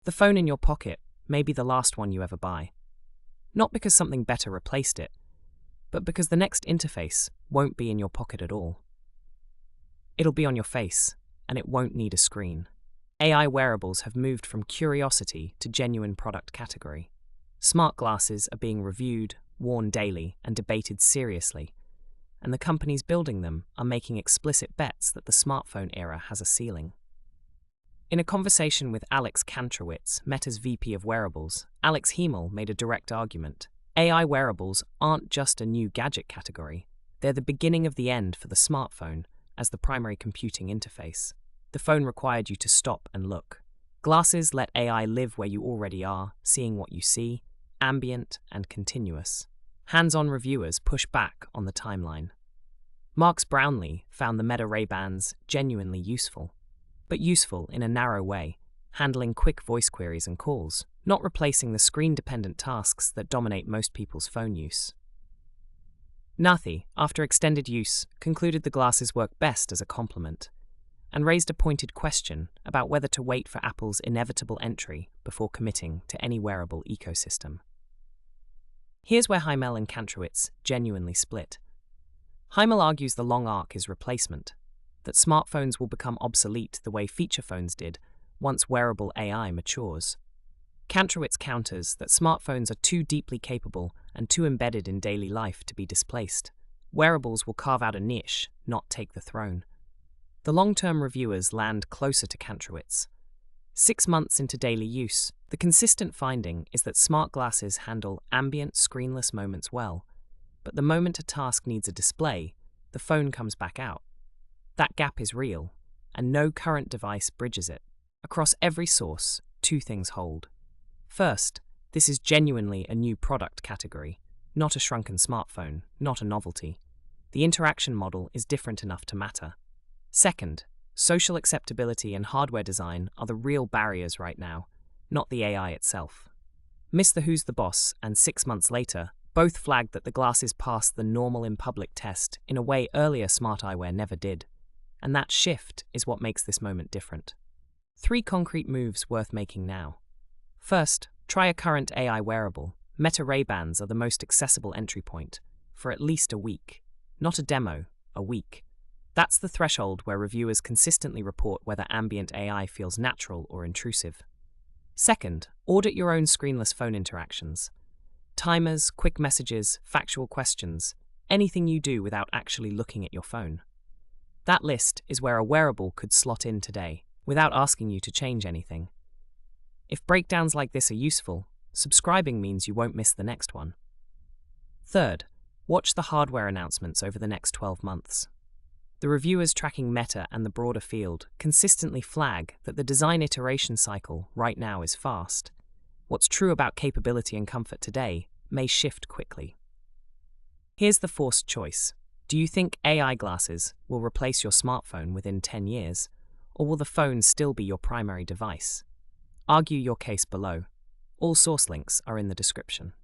The phone in your pocket may be the last one you ever buy. Not because something better replaced it, but because the next interface won't be in your pocket at all. It'll be on your face, and it won't need a screen. AI wearables have moved from curiosity to genuine product category. Smart glasses are being reviewed, worn daily, and debated seriously, and the companies building them are making explicit bets that the smartphone era has a ceiling. In a conversation with Alex Kantrowitz, Meta's VP of Wearables, Alex Himel made a direct argument. AI wearables aren't just a new gadget category, they're the beginning of the end for the smartphone as the primary computing interface. The phone required you to stop and look. Glasses let AI live where you already are, seeing what you see, ambient and continuous. Hands-on reviewers push back on the timeline. Marques Brownlee found the Meta Ray-Bans genuinely useful, but useful in a narrow way, handling quick voice queries and calls, not replacing the screen-dependent tasks that dominate most people's phone use. Nathie, after extended use, concluded the glasses work best as a complement, and raised a pointed question about whether to wait for Apple's inevitable entry before committing to any wearable ecosystem. Here's where Himel and Kantrowitz genuinely split. Himel argues the long arc is replacement, that smartphones will become obsolete the way feature phones did once wearable AI matures. Kantrowitz counters that smartphones are too deeply capable and too embedded in daily life to be displaced. Wearables will carve out a niche, not take the throne. The long-term reviewers land closer to Kantrowitz. 6 months into daily use, the consistent finding is that smart glasses handle ambient, screenless moments well, but the moment a task needs a display, the phone comes back out. That gap is real, and no current device bridges it. Across every source, 2 things hold. First, this is genuinely a new product category, not a shrunken smartphone, not a novelty. The interaction model is different enough to matter. Second, social acceptability and hardware design are the real barriers right now, not the AI itself. Mrwhosetheboss and 6 months later both flagged that the glasses passed the normal in public test in a way earlier smart eyewear never did, and that shift is what makes this moment different. 3 concrete moves worth making now. First, try a current AI wearable. Meta Ray-Bans are the most accessible entry point, for at least a week. Not a demo, a week. That's the threshold where reviewers consistently report whether ambient AI feels natural or intrusive. Second, audit your own screenless phone interactions. Timers, quick messages, factual questions, anything you do without actually looking at your phone. That list is where a wearable could slot in today, without asking you to change anything. If breakdowns like this are useful, subscribing means you won't miss the next one. Third, watch the hardware announcements over the next 12 months. The reviewers tracking Meta and the broader field consistently flag that the design iteration cycle right now is fast. What's true about capability and comfort today may shift quickly. Here's the forced choice. Do you think AI glasses will replace your smartphone within 10 years, or will the phone still be your primary device? Argue your case below. All source links are in the description.